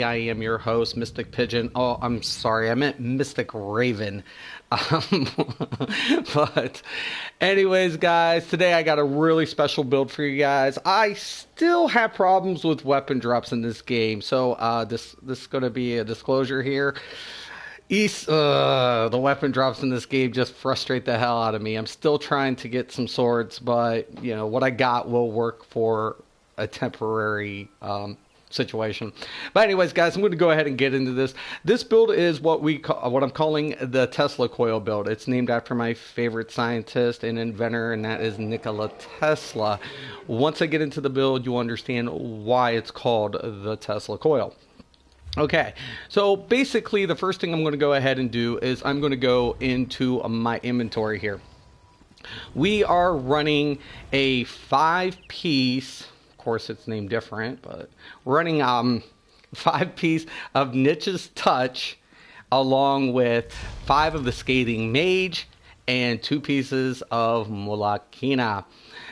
I am your host, Mystic Pigeon. Oh, I'm sorry, I meant Mystic Raven. Um, but, anyways, guys, today I got a really special build for you guys. I still have problems with weapon drops in this game, so this is going to be a disclosure here. The weapon drops in this game just frustrate the hell out of me. I'm still trying to get some swords, but you know what I got will work for a temporary situation. But anyways, guys, I'm going to go ahead and get into this. This build is what I'm calling the Tesla Coil build. It's named after my favorite scientist and inventor, and that is Nikola Tesla. Once I get into the build, you'll understand why it's called the Tesla Coil. Okay, so basically the first thing I'm going to go ahead and do is I'm going to go into my inventory here. We are running a 5-piece, of course it's named different, but we're running 5-piece of Niche's Touch along with 5 of the Scathing Mage and 2 pieces of Mulakina.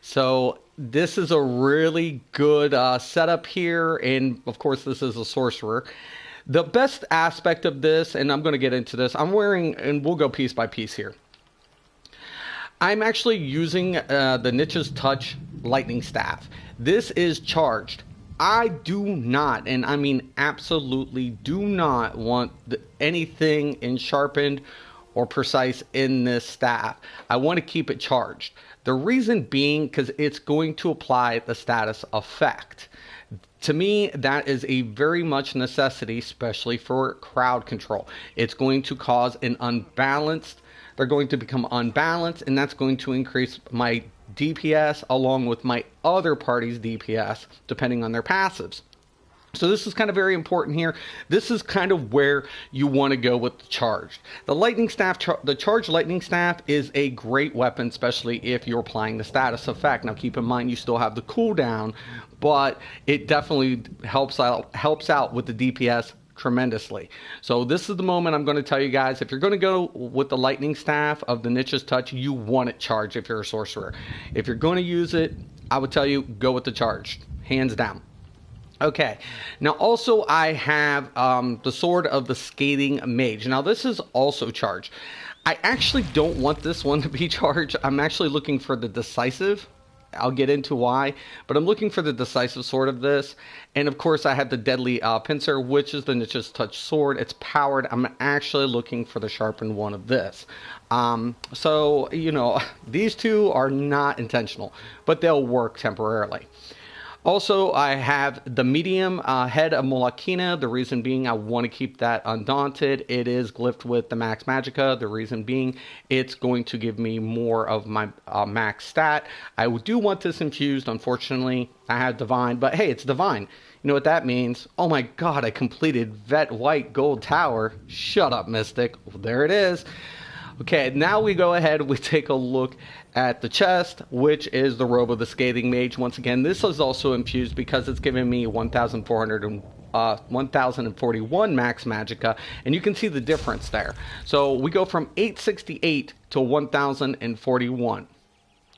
So this is a really good setup here, and of course this is a sorcerer. The best aspect of this, and I'm going to get into this, I'm wearing, and we'll go piece by piece here. I'm actually using the Niche's Touch lightning staff. This is charged. I do not, and I mean absolutely do not want anything in sharpened or precise in this staff. I want to keep it charged. The reason being because it's going to apply the status effect. To me, that is a very much necessity, especially for crowd control. It's going to cause an unbalanced, they're going to become unbalanced, and that's going to increase my DPS along with my other party's DPS, depending on their passives. So this is kind of very important here. This is kind of where you want to go with the charged. The lightning staff, the charged lightning staff is a great weapon, especially if you're applying the status effect. Now keep in mind you still have the cooldown, but it definitely helps out with the DPS tremendously. So this is the moment I'm going to tell you guys, if you're going to go with the lightning staff of the Niche's Touch, you want it charged if you're a sorcerer. If you're going to use it, I would tell you go with the charged, hands down. Okay, now also I have the Sword of the Scathing Mage. Now this is also charged. I actually don't want this one to be charged. I'm actually looking for the Decisive. I'll get into why, but I'm looking for the Decisive sword of this. And of course I have the Deadly Pincer, which is the Niche's Touch sword. It's powered. I'm actually looking for the sharpened one of this. So, you know, these two are not intentional, but they'll work temporarily. Also, I have the medium head of Mulakina. The reason being I want to keep that undaunted. It is glyphed with the max magicka. The reason being it's going to give me more of my max stat. I do want this infused. Unfortunately, I have divine, but hey, it's divine. You know what that means? Oh my god, I completed Vet White Gold Tower. Shut up, Mystic. Well, there it is. Okay, now we go ahead, we take a look at the chest, which is the Robe of the Scathing Mage. Once again, this is also infused because it's giving me 1041 max magicka, and you can see the difference there. So we go from 868 to 1041.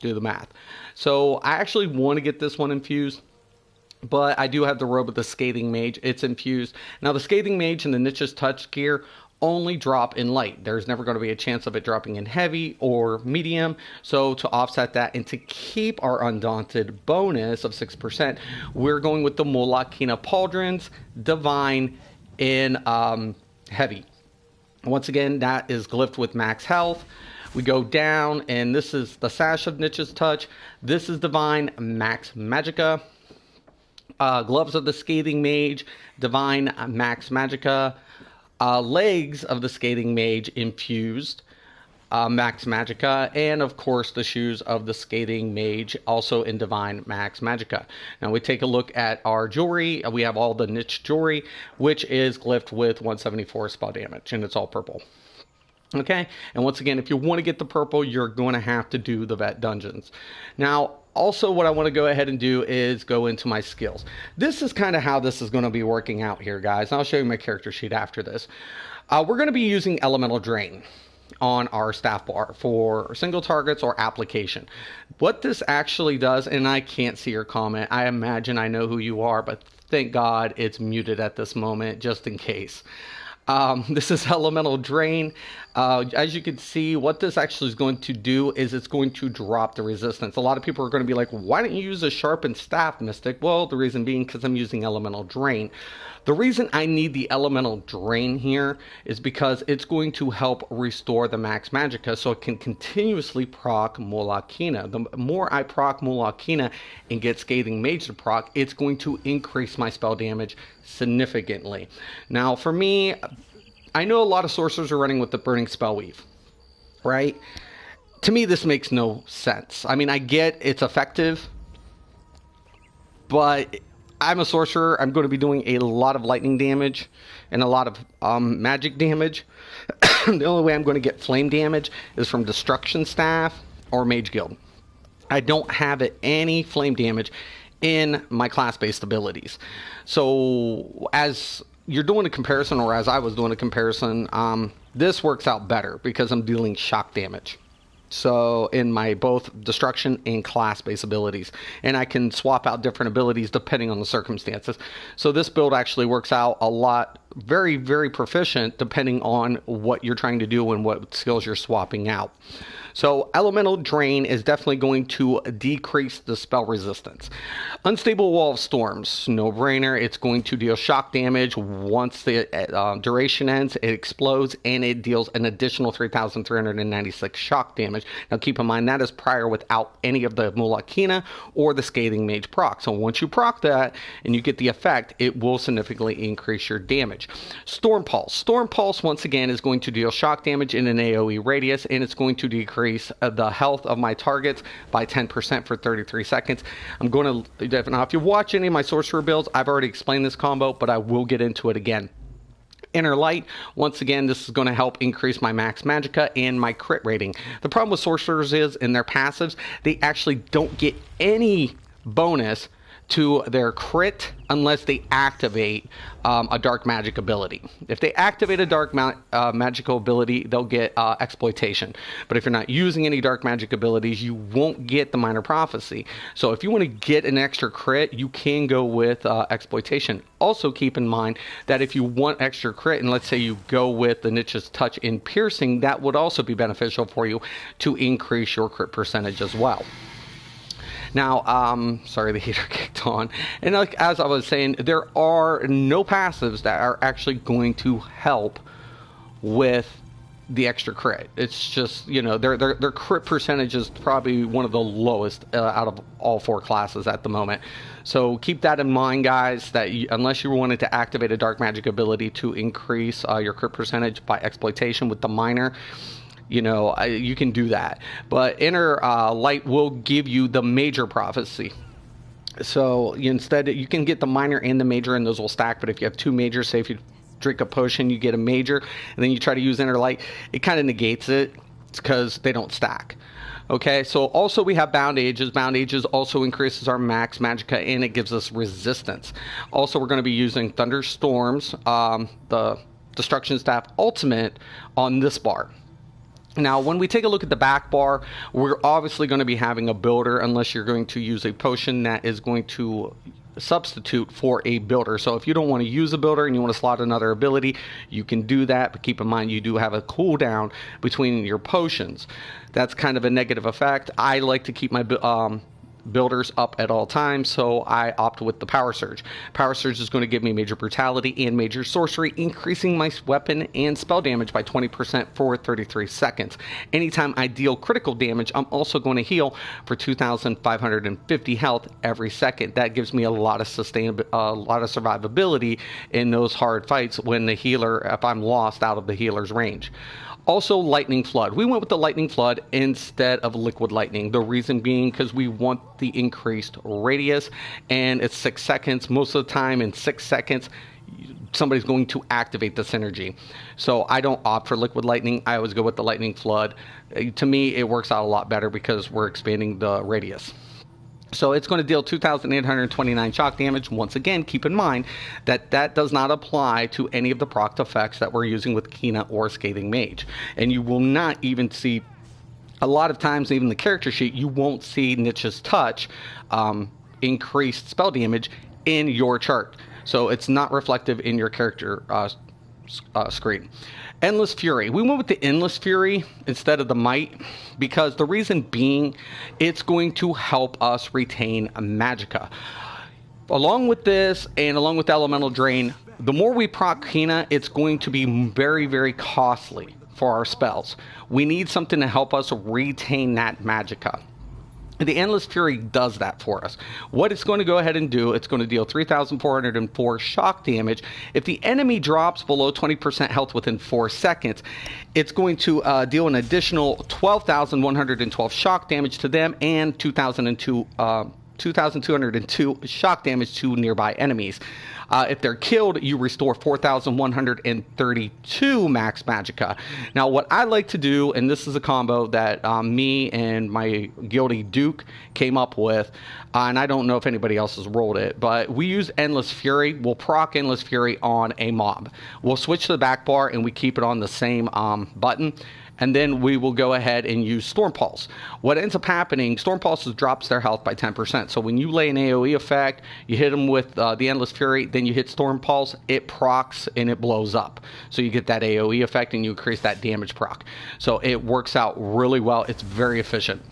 Do the math. So I actually want to get this one infused, but I do have the Robe of the Scathing Mage. It's infused. Now the Scathing Mage and the Niche's Touch gear only drop in light. There's never going to be a chance of it dropping in heavy or medium. So to offset that and to keep our undaunted bonus of 6%, we're going with the Mulakina Pauldrons Divine in heavy. Once again, that is glyphed with max health. We go down, and this is the Sash of Niche's Touch. This is Divine Max Magicka. Gloves of the Scathing Mage, Divine Max Magicka. Legs of the Scathing Mage infused, max magicka, and of course the shoes of the Scathing Mage also in divine max magicka. Now we take a look at our jewelry. We have all the niche jewelry, which is glyphed with 174 spell damage, and it's all purple. Okay, and once again, if you want to get the purple, you're going to have to do the vet dungeons. Now also, what I want to go ahead and do is go into my skills. This is kind of how this is going to be working out here, guys. I'll show you my character sheet after this. We're going to be using Elemental Drain. on our staff bar for single targets or application. What this actually does, and I can't see your comment, I imagine I know who you are, but thank God it's muted at this moment just in case. This is elemental drain. As you can see, what this actually is going to do is it's going to drop the resistance. A lot of people are going to be like, why don't you use a sharpened staff, Mystic? Well, the reason being because I'm using elemental drain. The reason I need the elemental drain here is because it's going to help restore the max magicka so it can continuously proc Molokina. The more I proc Molokina and get Scathing Mage to proc, it's going to increase my spell damage significantly. Now, for me, I know a lot of sorcerers are running with the Burning Spell Weave, right? To me, this makes no sense. I mean, I get it's effective, but I'm a sorcerer. I'm going to be doing a lot of lightning damage and a lot of magic damage. The only way I'm going to get flame damage is from Destruction Staff or Mage Guild. I don't have any flame damage in my class-based abilities. So as you're doing a comparison, or as I was doing a comparison, this works out better because I'm dealing shock damage. So in my both destruction and class-based abilities, and I can swap out different abilities depending on the circumstances. So this build actually works out a lot, very, very proficient depending on what you're trying to do and what skills you're swapping out. So Elemental Drain is definitely going to decrease the spell resistance. Unstable Wall of Storms, no-brainer. It's going to deal shock damage. Once the duration ends, it explodes, and it deals an additional 3,396 shock damage. Now keep in mind, that is prior without any of the Molokina or the Scathing Mage proc. So once you proc that, and you get the effect, it will significantly increase your damage. Storm Pulse. Storm Pulse, once again, is going to deal shock damage in an AoE radius, and it's going to decrease the health of my targets by 10% for 33 seconds. I'm going to, now if you watch any of my sorcerer builds, I've already explained this combo, but I will get into it again. Inner Light, once again, this is going to help increase my max magicka and my crit rating. The problem with sorcerers is, in their passives, they actually don't get any bonus to their crit unless they activate a dark magic ability. If they activate a dark magical ability, they'll get exploitation. But if you're not using any dark magic abilities, you won't get the minor prophecy. So if you want to get an extra crit, you can go with exploitation. Also keep in mind that if you want extra crit, and let's say you go with the Niche's Touch in piercing, that would also be beneficial for you to increase your crit percentage as well. Now, sorry, the heater kicked on. And like, as I was saying, there are no passives that are actually going to help with the extra crit. It's just, you know, their crit percentage is probably one of the lowest out of all four classes at the moment. So keep that in mind, guys, that unless you wanted to activate a dark magic ability to increase your crit percentage by exploitation with the minor, you know, you can do that. But Inner Light will give you the major prophecy. So instead, you can get the minor and the major, and those will stack. But if you have two majors, say if you drink a potion, you get a major, and then you try to use Inner Light, it kind of negates it because they don't stack. Okay, so also we have Bound Ages. Bound Ages also increases our max magicka, and it gives us resistance. Also, we're going to be using Thunderstorms, the Destruction Staff Ultimate, on this bar. Now, when we take a look at the back bar, we're obviously going to be having a builder unless you're going to use a potion that is going to substitute for a builder. So if you don't want to use a builder and you want to slot another ability, you can do that, but keep in mind you do have a cooldown between your potions. That's kind of a negative effect. I like to keep my builders up at all times, so I opt with the Power Surge. Power Surge is going to give me Major Brutality and Major Sorcery, increasing my weapon and spell damage by 20% for 33 seconds. Anytime I deal critical damage, I'm also going to heal for 2,550 health every second. That gives me a lot of survivability in those hard fights when the healer, if I'm lost out of the healer's range. Also, Lightning Flood. We went with the Lightning Flood instead of Liquid Lightning. The reason being because we want the increased radius, and it's 6 seconds. Most of the time, in 6 seconds, somebody's going to activate the synergy. So I don't opt for Liquid Lightning. I always go with the Lightning Flood. To me, it works out a lot better because we're expanding the radius. So it's going to deal 2,829 shock damage. Once again, keep in mind that that does not apply to any of the proc effects that we're using with Kina or Scathing Mage. And you will not even see, a lot of times, even the character sheet, you won't see Niche's Touch increased spell damage in your chart. So it's not reflective in your character screen. Endless Fury. We went with the Endless Fury instead of the Might because the reason being, it's going to help us retain Magicka. Along with this and along with Elemental Drain, the more we proc Kina, it's going to be very, very costly for our spells. We need something to help us retain that Magicka. The Endless Fury does that for us. What it's going to go ahead and do, it's going to deal 3,404 shock damage. If the enemy drops below 20% health within 4 seconds, it's going to deal an additional 12,112 shock damage to them and 2,202 shock damage to nearby enemies. If they're killed, you restore 4,132 max Magicka. Now, what I like to do, and this is a combo that me and my guildie Duke came up with, and I don't know if anybody else has rolled it, but we use Endless Fury. We'll proc Endless Fury on a mob. We'll switch to the back bar, and we keep it on the same button. And then we will go ahead and use Storm Pulse. What ends up happening, Storm Pulse drops their health by 10%. So when you lay an AoE effect, you hit them with the Endless Fury, then you hit Storm Pulse, it procs and it blows up. So you get that AoE effect and you increase that damage proc. So it works out really well. It's very efficient.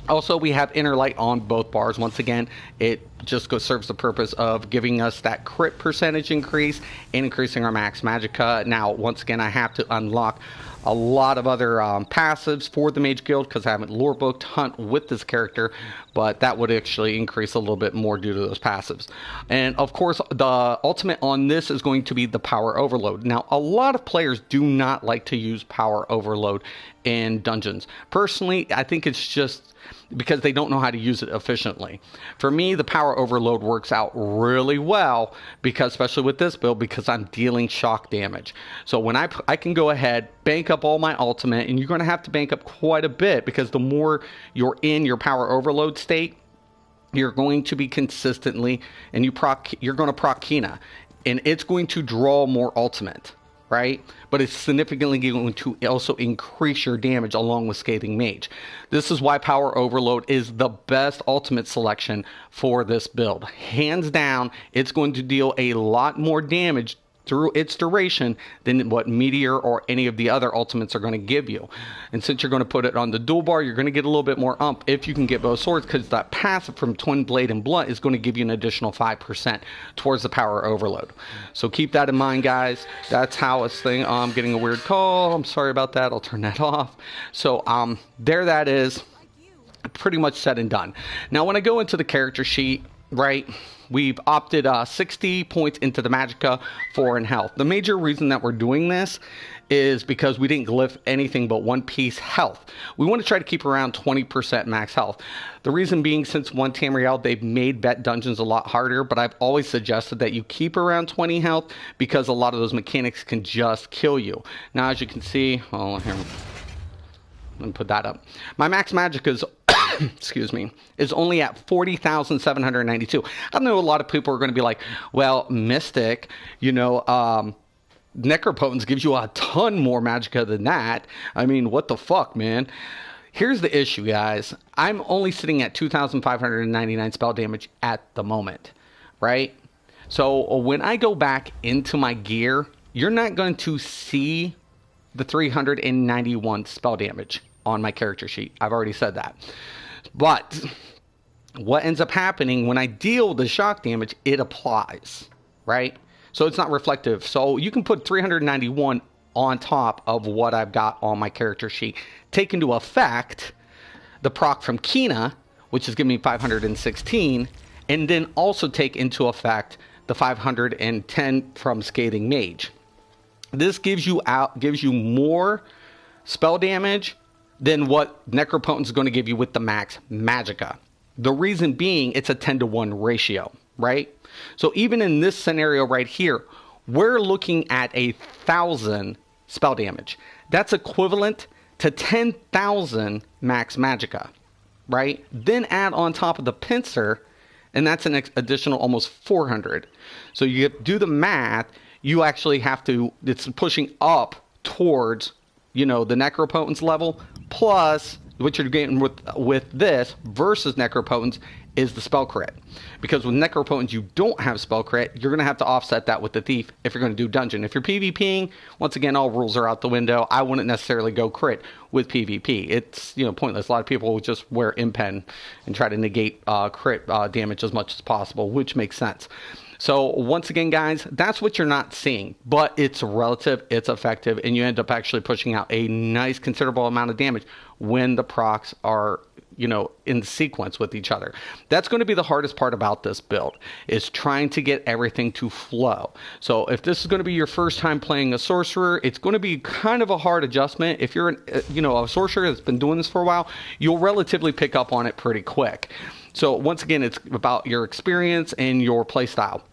Also, we have Inner Light on both bars. Once again, it just serves the purpose of giving us that crit percentage increase and increasing our max Magicka. Now, once again, I have to unlock a lot of other passives for the Mage Guild because I haven't lore booked Hunt with this character, but that would actually increase a little bit more due to those passives. And of course, the ultimate on this is going to be the Power Overload. Now, a lot of players do not like to use Power Overload in dungeons. Personally, I think it's just because they don't know how to use it efficiently. For me, the Power Overload works out really well because, especially with this build, because I'm dealing shock damage. So when I can go ahead, bank up all my ultimate, and you're going to have to bank up quite a bit because the more you're in your Power Overload state, you're going to be consistently, and you're going to proc Kina, and it's going to draw more ultimate, right? But it's significantly going to also increase your damage along with Scathing Mage. This is why Power Overload is the best ultimate selection for this build. Hands down, it's going to deal a lot more damage through its duration than what Meteor or any of the other ultimates are going to give you. And since you're going to put it on the dual bar, you're going to get a little bit more ump if you can get both swords, because that passive from Twin Blade and Blunt is going to give you an additional 5% towards the Power Overload. So keep that in mind, guys. That's how it's thing. I'm getting a weird call. I'm sorry about that. I'll turn that off. So there that is, pretty much said and done. Now when I go into the character sheet, right, we've opted 60 points into the Magicka, 4 in health. The major reason that we're doing this is because we didn't glyph anything but one piece health. We want to try to keep around 20% max health. The reason being, since 1 Tamriel, they've made bet dungeons a lot harder, but I've always suggested that you keep around 20 health because a lot of those mechanics can just kill you. Now, as you can see, oh, here, let me put that up. My max Magicka is excuse me, is only at 40,792. I know a lot of people are going to be like, well, Mystic, you know, Necropotence gives you a ton more Magicka than that. I mean, what the fuck, man? Here's the issue, guys. I'm only sitting at 2,599 spell damage at the moment, right? So when I go back into my gear, you're not going to see the 391 spell damage on my character sheet. I've already said that. But what ends up happening when I deal the shock damage, it applies, right? So it's not reflective. So you can put 391 on top of what I've got on my character sheet. Take into effect the proc from Kina, which is giving me 516, and then also take into effect the 510 from Scathing Mage. This gives you more spell damage than what Necropotence is going to give you with the max Magicka. The reason being, it's a 10-to-1 ratio, right? So even in this scenario right here, we're looking at 1,000 spell damage. That's equivalent to 10,000 max Magicka, right? Then add on top of the pincer, and that's an additional almost 400. So you do the math, you actually have to, it's pushing up towards, you know, the necropotence level, plus what you're getting with this versus necropotence is the spell crit. Because with necropotence, you don't have spell crit, you're going to have to offset that with the thief if you're going to do dungeon. If you're PvPing, once again, all rules are out the window. I wouldn't necessarily go crit with PvP. It's, you know, pointless. A lot of people will just wear impen and try to negate crit damage as much as possible, which makes sense. So once again, guys, that's what you're not seeing, but it's relative, it's effective, and you end up actually pushing out a nice considerable amount of damage when the procs are, you know, in sequence with each other. That's going to be the hardest part about this build, is trying to get everything to flow. So if this is going to be your first time playing a sorcerer, it's going to be kind of a hard adjustment. If you're a sorcerer that's been doing this for a while, you'll relatively pick up on it pretty quick. So once again, it's about your experience and your play style.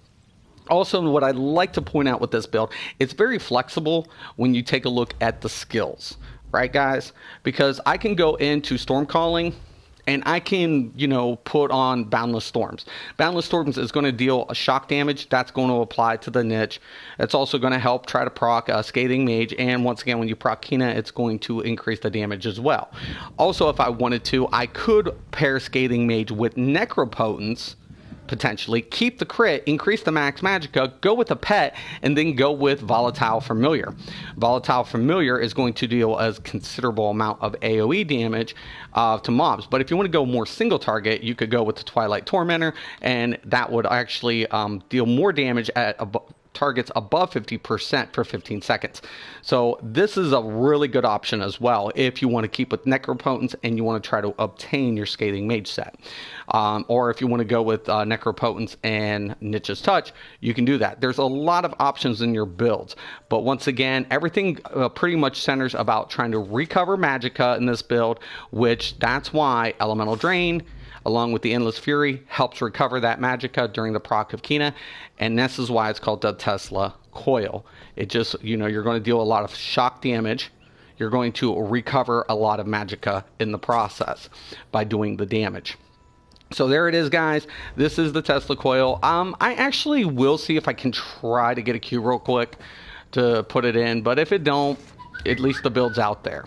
Also, what I'd like to point out with this build, it's very flexible when you take a look at the skills, right, guys? Because I can go into storm calling and I can, you know, put on Boundless Storms. Boundless Storms is going to deal a shock damage. That's going to apply to the niche. It's also going to help try to proc Scathing Mage. And once again, when you proc Kina, it's going to increase the damage as well. Also, if I wanted to, I could pair Scathing Mage with Necropotence, potentially, keep the crit, increase the max magicka, go with a pet, and then go with Volatile Familiar. Volatile Familiar is going to deal a considerable amount of AoE damage to mobs. But if you want to go more single target, you could go with the Twilight Tormentor, and that would actually deal more damage at targets above 50% for 15 seconds. So this is a really good option as well if you want to keep with Necropotence and you want to try to obtain your Scathing Mage set. Or if you want to go with Necropotence and Niche's Touch, you can do that. There's a lot of options in your builds. But once again, everything pretty much centers about trying to recover magicka in this build, which that's why Elemental Drain, along with the Endless Fury, helps recover that magicka during the proc of Kina, and this is why it's called the Tesla Coil. It just, you know, you're going to deal a lot of shock damage. You're going to recover a lot of magicka in the process by doing the damage. So there it is, guys. This is the Tesla Coil. I actually will see if I can try to get a queue real quick to put it in, but if it don't, at least the build's out there.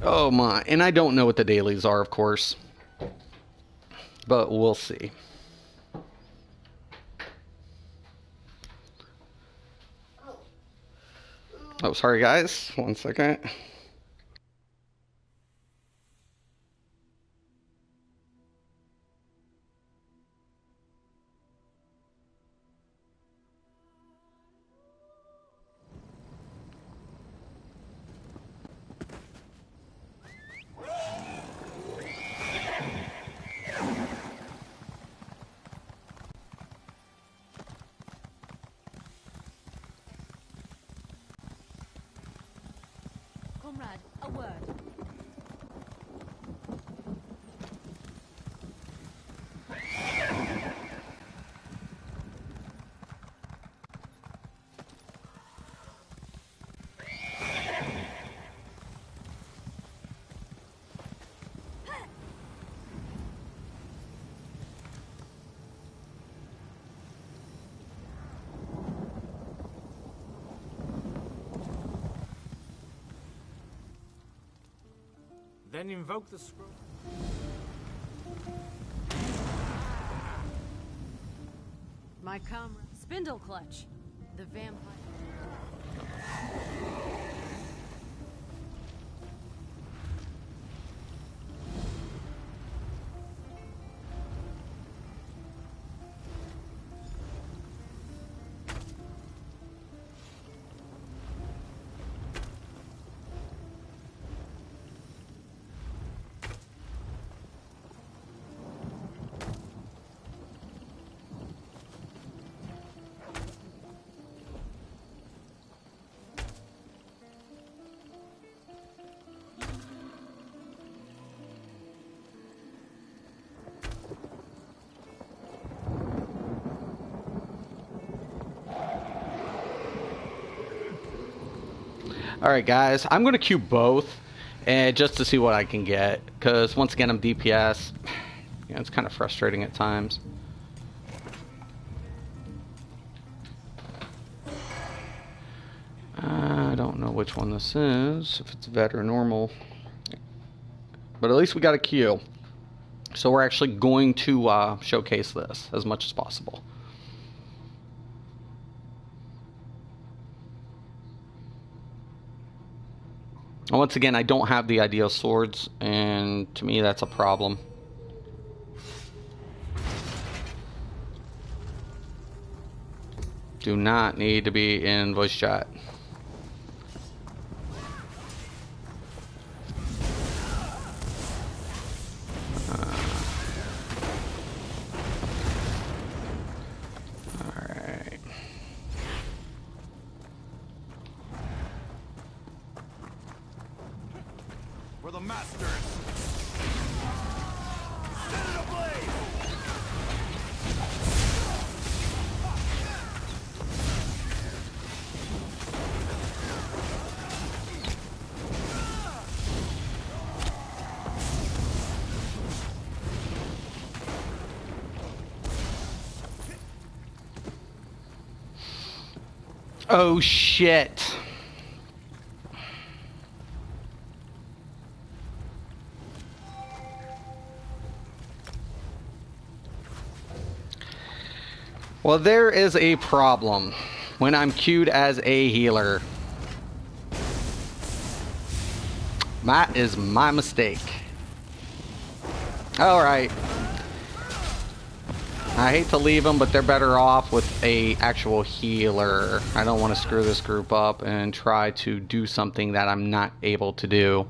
Oh my, and I don't know what the dailies are, of course, but we'll see. Oh, sorry guys, 1 second. Comrade, a word. Then invoke the scroll. My comrade. Spindle Clutch. The vampire. Alright, guys. I'm going to queue both and just to see what I can get. Because, once again, I'm DPS. Yeah, it's kind of frustrating at times. I don't know which one this is. If it's vet or normal. But at least we got a queue. So we're actually going to showcase this as much as possible. Once again, I don't have the ideal swords, and to me that's a problem. Do not need to be in voice chat. Alright. For the masters! Set it ablaze! Oh shit. Well, there is a problem when I'm queued as a healer. That is my mistake. Alright. I hate to leave them, but they're better off with a actual healer. I don't want to screw this group up and try to do something that I'm not able to do.